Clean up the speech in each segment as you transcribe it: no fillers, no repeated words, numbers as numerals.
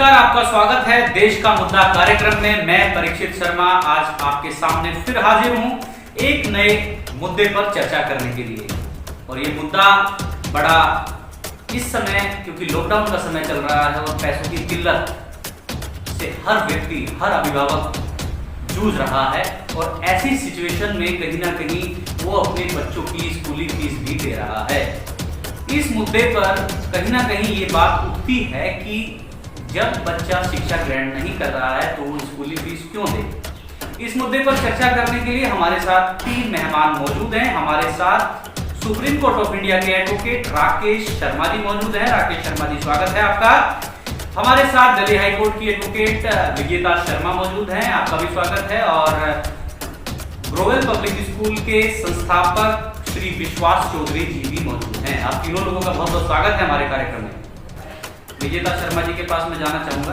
नमस्कार, आपका स्वागत है देश का मुद्दा कार्यक्रम में। मैं परीक्षित शर्मा आज आपके सामने फिर हाजिर हूं एक नए मुद्दे पर चर्चा करने के लिए। और ये मुद्दा बड़ा इस समय, क्योंकि लॉकडाउन का समय चल रहा है और पैसों की किल्लत से हर व्यक्ति, हर अभिभावक जूझ रहा है। और ऐसी सिचुएशन में कहीं ना कहीं वो अपने बच्चों की स्कूली फीस भी दे रहा है। इस मुद्दे पर कहीं ना कहीं ये बात उठती है कि जब बच्चा शिक्षा ग्रहण नहीं कर रहा है तो वो स्कूली फीस क्यों दे। इस मुद्दे पर चर्चा करने के लिए हमारे साथ 3 मेहमान मौजूद हैं। हमारे साथ सुप्रीम कोर्ट ऑफ इंडिया के एडवोकेट राकेश शर्मा जी मौजूद हैं। राकेश शर्मा जी, स्वागत है आपका। हमारे साथ दिल्ली हाई कोर्ट की एडवोकेट विजेता शर्मा मौजूद हैं, आपका भी स्वागत है। और ग्रोवेल पब्लिक स्कूल के संस्थापक श्री विश्वास चौधरी जी भी मौजूद हैं। आप तीनों लोगों का बहुत बहुत स्वागत है हमारे कार्यक्रम में। विजेता शर्मा जी के पास मैं जाना चाहूंगा।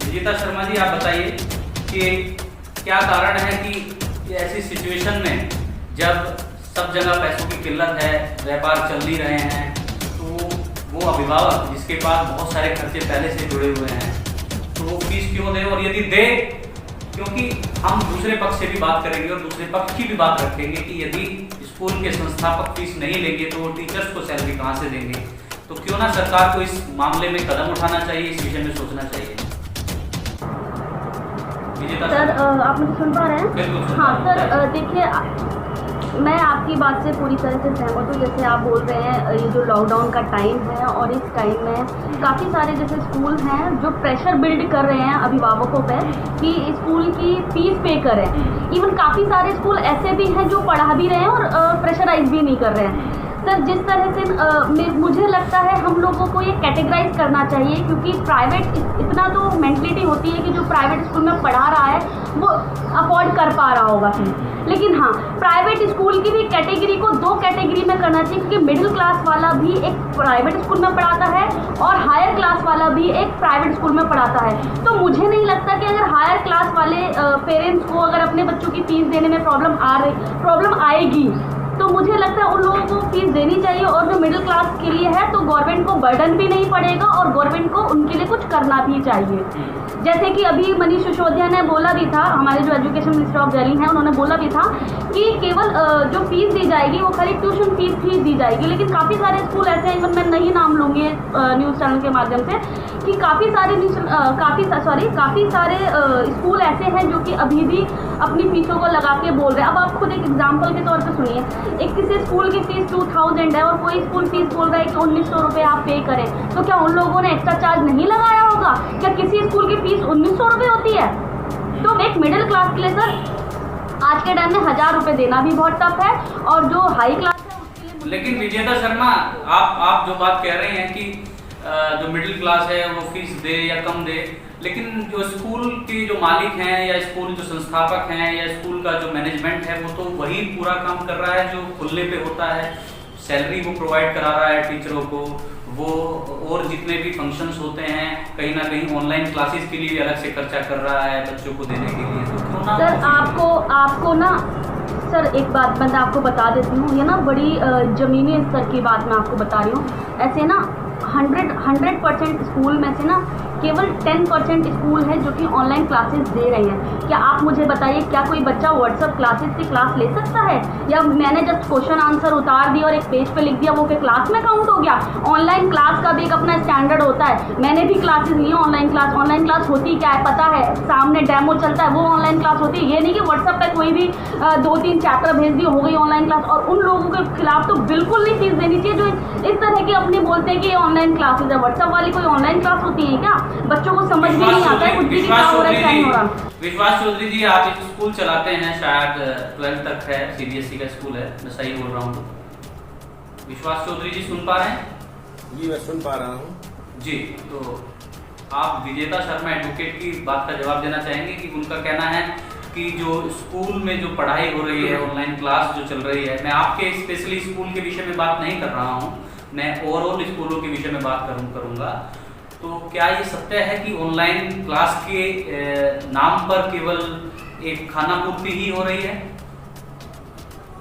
विजेता शर्मा जी, आप बताइए कि क्या कारण है कि ऐसी सिचुएशन में जब सब जगह पैसों की किल्लत है, व्यापार चल नहीं रहे हैं, तो वो अभिभावक जिसके पास बहुत सारे खर्चे पहले से जुड़े हुए हैं तो वो फीस क्यों दे? और यदि दे, क्योंकि हम दूसरे पक्ष से भी बात करेंगे और दूसरे पक्ष की भी बात रखेंगे कि यदि स्कूल के संस्थापक फीस नहीं लेंगे तो वो टीचर्स को सैलरी कहाँ से देंगे। तो क्यों ना सरकार को इस मामले में कदम उठाना चाहिए, इस विषय में सोचना चाहिए। सर, आप मुझे सुन पा रहे हैं? बिल्कुल। हाँ सर, देखिए, मैं आपकी बात से पूरी तरह से सहमत हूँ। जैसे आप बोल रहे हैं, ये जो लॉकडाउन का टाइम है और इस टाइम में काफ़ी सारे जैसे स्कूल हैं जो प्रेशर बिल्ड कर रहे हैं अभिभावकों पे कि स्कूल की फीस पे करें। इवन काफ़ी सारे स्कूल ऐसे भी हैं जो पढ़ा भी रहे हैं और प्रेशराइज भी नहीं कर रहे हैं। सर, जिस तरह से मुझे लगता है हम लोगों को ये कैटेगराइज करना चाहिए, क्योंकि प्राइवेट इतना तो मेंटलिटी होती है कि जो प्राइवेट स्कूल में पढ़ा रहा है वो अफोर्ड कर पा रहा होगा फीस। लेकिन हाँ, प्राइवेट स्कूल की भी कैटेगरी को 2 कैटेगरी में करना चाहिए, क्योंकि मिडिल क्लास वाला भी एक प्राइवेट स्कूल में पढ़ाता है और हायर क्लास वाला भी एक प्राइवेट स्कूल में पढ़ाता है। तो मुझे नहीं लगता कि अगर हायर क्लास वाले पेरेंट्स को अगर अपने बच्चों की फीस देने में प्रॉब्लम आएगी तो मुझे लगता है उन लोगों को फीस देनी चाहिए। और जो मिडिल क्लास के लिए है तो गवर्नमेंट को बर्डन भी नहीं पड़ेगा और गवर्नमेंट को उनके लिए कुछ करना भी चाहिए। जैसे कि अभी मनीष सिसोदिया ने बोला भी था, हमारे जो एजुकेशन मिनिस्टर ऑफ दिल्ली हैं, उन्होंने बोला भी था कि केवल जो फीस दी जाएगी वो खाली ट्यूशन फीस ही दी जाएगी। लेकिन काफ़ी सारे स्कूल ऐसे हैं, इवन मैं नहीं नाम लूँगी न्यूज़ चैनल के माध्यम से, कि काफ़ी सारे स्कूल ऐसे हैं जो कि अभी भी अपनी फीसों को लगा के बोल रहे हैं। अब आप खुद एक एग्जाम्पल के तौर पर सुनिए, एक किसी स्कूल की फीस 2000 है और कोई स्कूल फीस बोल रहा है कि 1900 रुपये आप पे करें, तो क्या उन लोगों ने एक्स्ट्रा चार्ज नहीं लगाया होगा? क्या किसी स्कूल की फीस 1900 रुपये होती है? तो एक मिडिल क्लास के लिए सर आज के टाइम में 1000 रुपये देना भी बहुत टफ है, और जो हाई क्लास है उसके लिए। लेकिन विजेता शर्मा, आप जो बात कह रहे हैं कि जो मिडिल क्लास है वो फीस दे या कम दे, लेकिन जो स्कूल के जो मालिक हैं या स्कूल जो संस्थापक हैं या स्कूल का जो मैनेजमेंट है वो तो वही पूरा काम कर रहा है जो खुले पे होता है। सैलरी वो प्रोवाइड करा रहा है टीचरों को, वो और जितने भी फंक्शंस होते हैं कहीं ना कहीं ऑनलाइन क्लासेस के लिए भी अलग से खर्चा कर रहा है बच्चों को देने के लिए। तो क्यों ना सर, आपको ना सर एक बात मैं आपको बता देती हूँ, ये ना बड़ी ज़मीनी स्तर की बात मैं आपको बता रही हूँ। ऐसे ना 100% स्कूल में से ना केवल 10% स्कूल है जो कि ऑनलाइन क्लासेस दे रहे हैं। क्या आप मुझे बताइए, क्या कोई बच्चा व्हाट्सएप क्लासेस की क्लास ले सकता है? या मैंने जस्ट क्वेश्चन आंसर उतार दिया और एक पेज पे लिख दिया, वो फिर क्लास में काउंट हो गया? ऑनलाइन क्लास का भी एक अपना स्टैंडर्ड होता है। मैंने भी क्लासेस ली ऑनलाइन क्लास होती क्या है पता है, सामने डेमो चलता है, वो ऑनलाइन क्लास होती है। ये नहीं कि व्हाट्सएप पे कोई भी 2-3 चैप्टर भेज दिए, हो गई ऑनलाइन क्लास। और उन लोगों के खिलाफ तो बिल्कुल नहीं फीस देनी चाहिए जो इस तरह की अपनी बोलते हैं कि ऑनलाइन क्लासेस है। व्हाट्सएप वाली कोई ऑनलाइन क्लास होती है क्या? बच्चों को समझ भी नहीं आता है कुछ भी क्या हो रहा है क्या नहीं हो रहा। विश्वास चौधरी जी, आप एक स्कूल चलाते हैं, शायद 12th तक है, सीबीएसई का स्कूल है, मैं सही बोल रहा हूँ तो? विश्वास चौधरी जी सुन पा रहे हैं? जी, मैं सुन पा रहा हूँ जी। तो आप विजेता शर्मा एडवोकेट की बात का जवाब देना चाहेंगे कि उनका कहना है कि जो स्कूल में जो पढ़ाई हो रही है, ऑनलाइन क्लास जो चल रही है, मैं आपके स्पेशली स्कूल के विषय में बात नहीं कर रहा हूँ, मैं ओवरऑल स्कूलों के विषय में बात करूँगा। तो क्या ये सत्य है कि ऑनलाइन क्लास के नाम पर केवल एक खाना पूर्ति ही हो रही है?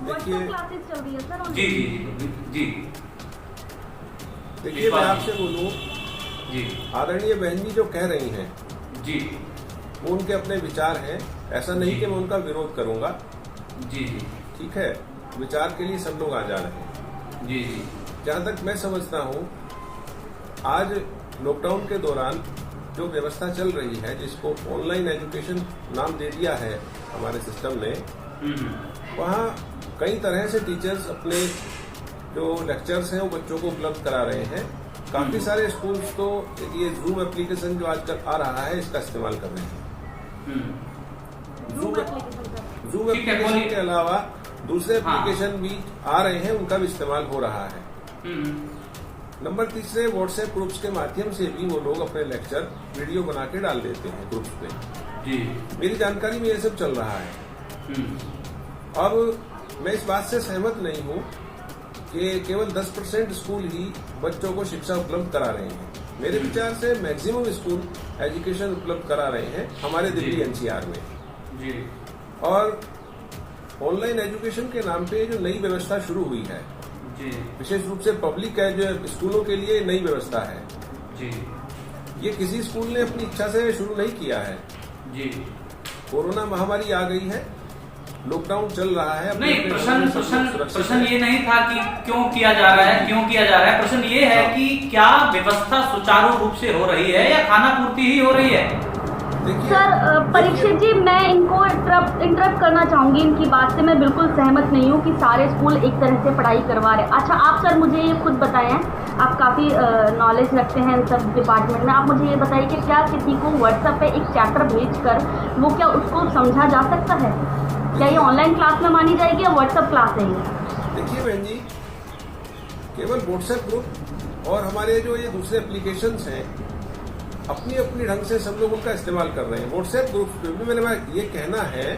देखिए, क्लासेस चल रही है सर। जी जी जी जी। देखिए, मैं आपसे बोलूँ जी आदरणीय बहन जी जो कह रही हैं जी वो उनके अपने विचार हैं, ऐसा नहीं जी। कि मैं उनका विरोध करूंगा। जी जी ठीक है, विचार के लिए सब लोग आजाद हैं। जी जी जहां तक मैं समझता हूं, आज लॉकडाउन के दौरान जो व्यवस्था चल रही है, जिसको ऑनलाइन एजुकेशन नाम दे दिया है हमारे सिस्टम ने, वहाँ कई तरह से टीचर्स अपने जो लेक्चर्स हैं वो बच्चों को उपलब्ध करा रहे हैं। काफी सारे स्कूल्स तो ये जूम एप्लीकेशन जो आजकल आ रहा है इसका इस्तेमाल कर रहे हैं। जूम ठीक है, एप्लीकेशन बोलिए। के अलावा दूसरे हाँ। एप्लीकेशन भी आ रहे हैं, उनका भी इस्तेमाल हो रहा है। नंबर तीसरे, व्हाट्सएप ग्रुप्स के माध्यम से भी वो लोग अपने लेक्चर वीडियो बना के डाल देते हैं ग्रुप्स पे। जी मेरी जानकारी में ये सब चल रहा है। अब मैं इस बात से सहमत नहीं हूँ कि केवल 10% स्कूल ही बच्चों को शिक्षा उपलब्ध करा रहे हैं। मेरे विचार से मैक्सिमम स्कूल एजुकेशन उपलब्ध करा रहे हैं हमारे दिल्ली एनसीआर में। जी और ऑनलाइन एजुकेशन के नाम पे जो नई व्यवस्था शुरू हुई है, जी विशेष रूप से पब्लिक है जो स्कूलों के लिए नई व्यवस्था है, जी ये किसी स्कूल ने अपनी इच्छा से शुरू नहीं किया है। जी कोरोना महामारी आ गई है, लॉकडाउन चल रहा है। अपने नहीं, अपने प्रश्न घरों में सब प्रश्न लोग सुरक्षित प्रश्न हैं। ये नहीं था कि क्यों किया जा रहा है, क्यों किया जा रहा है। प्रश्न ये है कि क्या व्यवस्था सुचारू रूप से हो रही है या खाना पूर्ति ही हो रही है। देखिए, सर परीक्षित जी, मैं इनको इंटरप्ट करना चाहूंगी। इनकी बात से मैं बिल्कुल सहमत नहीं हूँ कि सारे स्कूल एक तरह से पढ़ाई करवा रहे हैं। अच्छा, आप सर मुझे ये खुद बताएं, आप काफ़ी नॉलेज रखते हैं इन सब डिपार्टमेंट में। आप मुझे ये बताइए कि क्या किसी को व्हाट्सएप पे एक चैप्टर भेजकर वो क्या उसको समझा जा सकता है? क्या ये ऑनलाइन क्लास में मानी जाएगी या व्हाट्सएप क्लास है ये? देखिए बहन जी, केवल व्हाट्सएप ग्रुप और हमारे जो ये दूसरे एप्लीकेशंस हैं, अपनी अपनी ढंग से सब लोग उनका इस्तेमाल कर रहे हैं। व्हाट्सएप ग्रुप पे भी मेरा ये कहना है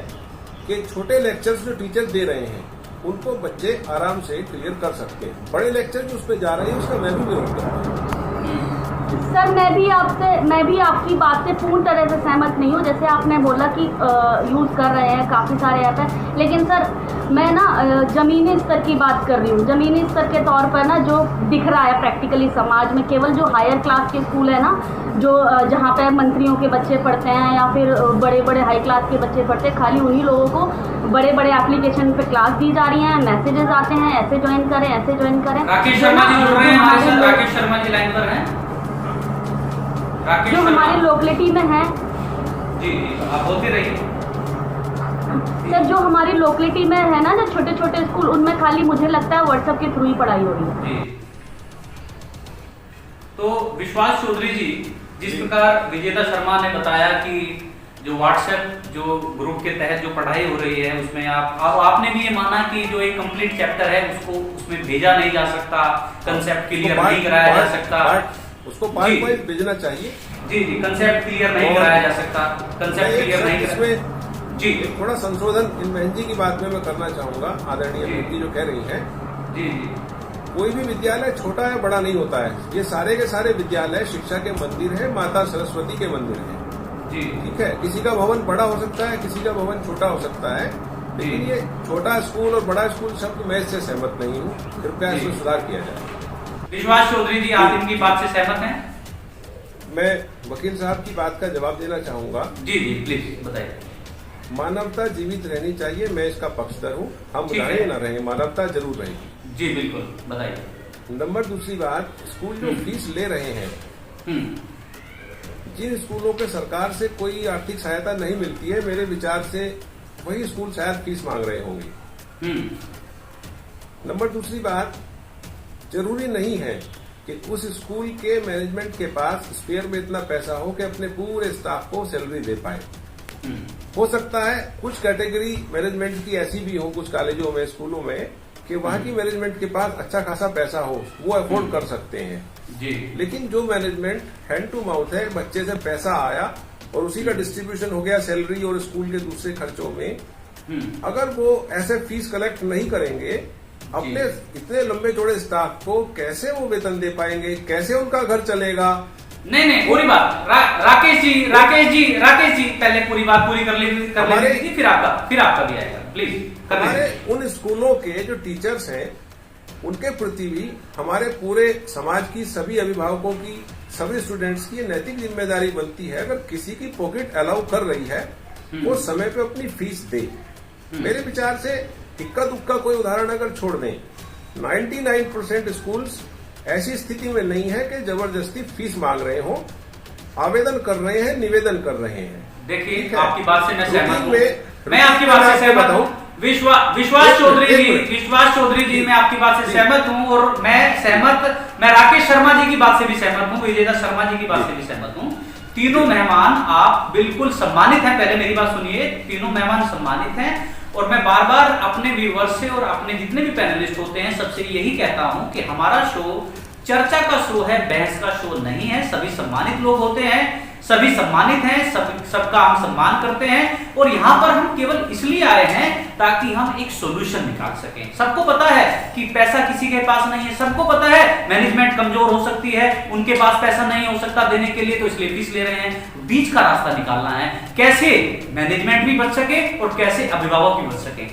कि छोटे लेक्चर्स जो टीचर दे रहे हैं उनको बच्चे आराम से क्लियर कर सकते हैं। बड़े लेक्चर जो उस पर जा रहे हैं उसका मैं भी विरोध करता हूँ। सर मैं भी आपकी बात से पूर्ण तरह से सहमत नहीं हूँ। जैसे आपने बोला कि यूज़ कर रहे हैं, काफ़ी सारे ऐप हैं, लेकिन सर मैं ना ज़मीनी स्तर की बात कर रही हूँ। ज़मीनी स्तर के तौर पर ना जो दिख रहा है प्रैक्टिकली समाज में, केवल जो हायर क्लास के स्कूल है ना, जो जहाँ पे मंत्रियों के बच्चे पढ़ते हैं या फिर बड़े बड़े हाई क्लास के बच्चे पढ़ते हैं, खाली उन्हीं लोगों को बड़े बड़े एप्लीकेशन पे क्लास दी जा रही हैं, मैसेजेस आते हैं, ऐसे ज्वाइन करें, ऐसे ज्वाइन करें। राकेश शर्मा जी जुड़ रहे हैं हमारे साथ। राकेश शर्मा जी लाइन पर हैं। राकेश जो शर्मा हमारी लोकेलिटी में है, जी जी आप बोलते रहिए। सर जो हमारी लोकेलिटी में है ना, जो छोटे छोटे स्कूल, उनमें खाली मुझे लगता है व्हाट्सएप के थ्रू ही पढ़ाई हो रही है। जी तो विश्वास चौधरी जी, जिस प्रकार विजेता शर्मा ने बताया कि जो व्हाट्सएप जो ग्रुप के तहत जो पढ़ाई हो रही है उसमें आपने भी ये माना कि जो एक कंप्लीट चैप्टर है उसको उसमें भेजा नहीं जा सकता, कंसेप्ट क्लियर नहीं कराया जा सकता, उसको पार्ट वाइज भेजना चाहिए। जी जी कंसेप्ट क्लियर नहीं कराया जा सकता, कंसेप्ट क्लियर नहीं इसमें जी एक थोड़ा संशोधन इन बहन जी की बात में मैं करना चाहूंगा। आदरणीय बहन जी जो कह रही हैं, जी जी कोई भी विद्यालय छोटा या बड़ा नहीं होता है। ये सारे के सारे विद्यालय शिक्षा के मंदिर है, माता सरस्वती के मंदिर है। जी ठीक है, किसी का भवन बड़ा हो सकता है, किसी का भवन छोटा हो सकता है, लेकिन ये छोटा स्कूल और बड़ा स्कूल शब्द मैं इससे सहमत नहीं हूँ। कृपया जी। इसमें सुधार किया जाए। विश्वास चौधरी जी, आप इनकी बात से सहमत हैं? मैं वकील साहब की बात का जवाब देना चाहूंगा। जी जी प्लीज बताइए। मानवता जीवित रहनी चाहिए, मैं इसका पक्षधर हूँ। हम ठीक है। रहे न रहे, मानवता जरूर रहेगी। जी बिल्कुल बताइए। नंबर दूसरी बात, स्कूल जो फीस ले रहे हैं, जिन स्कूलों के सरकार से कोई आर्थिक सहायता नहीं मिलती है, मेरे विचार से वही स्कूल शायद फीस मांग रहे होंगे। नंबर दूसरी बात, जरूरी नहीं है कि उस स्कूल के मैनेजमेंट के पास स्पेयर में इतना पैसा हो कि अपने पूरे स्टाफ को सैलरी दे पाए। हो सकता है कुछ कैटेगरी मैनेजमेंट की ऐसी भी हो कुछ कॉलेजों में, स्कूलों में, कि वहां की मैनेजमेंट के पास अच्छा खासा पैसा हो, वो अफोर्ड कर सकते हैं। जी लेकिन जो मैनेजमेंट हैंड टू माउथ है, बच्चे से पैसा आया और उसी का डिस्ट्रीब्यूशन हो गया सैलरी और स्कूल के दूसरे खर्चों में, अगर वो ऐसे फीस कलेक्ट नहीं करेंगे, अपने इतने लंबे चौड़े स्टाफ को कैसे वो वेतन दे पाएंगे, कैसे उनका घर चलेगा? नहीं पूरी बात राकेश जी पहले पूरी बात पूरी कर लीजिए, फिर आपका भी आएगा। प्लीज हमारे उन स्कूलों के जो टीचर्स हैं उनके प्रति भी हमारे पूरे समाज की, सभी अभिभावकों की, सभी स्टूडेंट्स की नैतिक जिम्मेदारी बनती है, अगर किसी की पॉकेट अलाउ कर रही है वो समय पे अपनी फीस दे। मेरे विचार से इक्का दुक्का कोई उदाहरण अगर छोड़ दें, 99% स्कूल्स ऐसी स्थिति में नहीं है कि जबरदस्ती फीस मांग रहे हो, आवेदन कर रहे हैं, निवेदन कर रहे हैं। देखिए, आपकी बात से मैं सहमत हूं। मैं आपकी बात से सहमत हूं। विश्वास चौधरी जी मैं आपकी बात से सहमत हूं, और मैं राकेश शर्मा जी की बात से भी सहमत हूं, विजेता शर्मा जी की बात से भी सहमत हूं। तीनों मेहमान आप बिल्कुल सम्मानित हैं। पहले मेरी बात सुनिए, तीनों मेहमान सम्मानित हैं, और मैं बार बार अपने व्यूअर्स से और अपने जितने भी पैनलिस्ट होते हैं सबसे यही कहता हूं कि हमारा शो चर्चा का शो है, बहस का शो नहीं है। सभी सम्मानित लोग होते हैं, सभी सम्मानित हैं, सबका हम सम्मान करते हैं, और यहां पर हम केवल इसलिए आए हैं ताकि हम एक सॉल्यूशन निकाल सकें। सबको पता है कि पैसा किसी के पास नहीं है, सबको पता है मैनेजमेंट कमजोर हो सकती है, उनके पास पैसा नहीं हो सकता देने के लिए, तो इसलिए फीस ले रहे हैं। बीच का रास्ता निकालना है, कैसे मैनेजमेंट भी बच सके और कैसे अभिभावक भी बच सके।